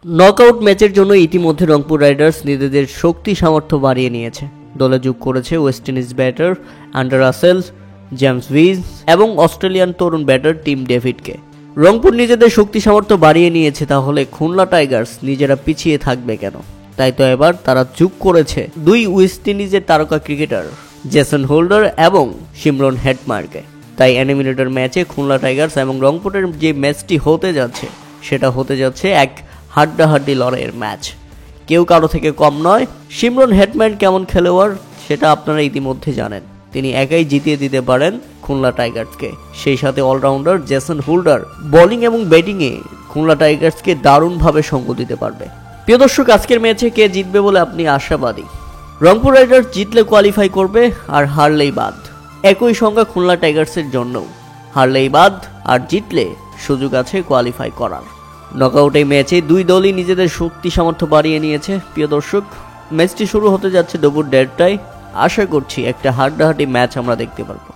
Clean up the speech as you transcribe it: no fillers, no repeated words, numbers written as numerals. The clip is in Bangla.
নকআউট ম্যাচের জন্য ইতিমধ্যে রংপুর রাইডার্স নিজেদের শক্তি সামর্থ্য বাড়িয়ে নিয়েছে। দলে যোগ করেছে West Indies batter Andre Russell, James Vince এবং অস্ট্রেলিয়ান তরুণ ব্যাটার টিম ডেভিডকে। রংপুর নিজেদের শক্তি সামর্থ্য বাড়িয়ে নিয়েছে, তাহলে খুলনা টাইগার্স নিজেরা পিছিয়ে থাকবে কেন? তাই তো এবার তারা যোগ করেছে দুই ওয়েস্ট ইন্ডিজের তারকা ক্রিকেটার জেসন হোল্ডার এবং শিমরন হেটমায়ারকে। তাই এলিমিনেটর ম্যাচে খুলনা টাইগার্স এবং রংপুরের যে ম্যাচটি হতে যাচ্ছে সেটা হতে যাচ্ছে এক হাড্ডাহাড্ডি লড়াইয়ের ম্যাচ। কেউ কারো থেকে কম নয়। শিমরন হেটম্যান কেমন খেলোয়াড় সেটা আপনারা ইতিমধ্যে জানেন। তিনি একাই জিতিয়ে দিতে পারেন খুলনা টাইগার্সকে। সেই সাথে অলরাউন্ডার জেসন হোল্ডার বোলিং এবং ব্যাটিংয়ে খুলনা টাইগার্সকে দারুণভাবে সঙ্গ দিতে পারবে। প্রিয় দর্শক, আজকের ম্যাচে কে জিতবে বলে আপনি আশাবাদী? রংপুর রাইডার্স জিতলে কোয়ালিফাই করবে, আর হারলেই বাদ। একই সংখ্যা খুলনা টাইগার্সের জন্যও, হারলেই বাদ আর জিতলে সুযোগ আছে কোয়ালিফাই করার। নকআউট এই ম্যাচে দুই দলই নিজেদের শক্তি সামর্থ্য বাড়িয়ে নিয়েছে। প্রিয় দর্শক, ম্যাচটি শুরু হতে যাচ্ছে দুপুর 1:30টায়। আশা করছি একটা হাড্ডাহাড্ডি ম্যাচ আমরা দেখতে পারবো।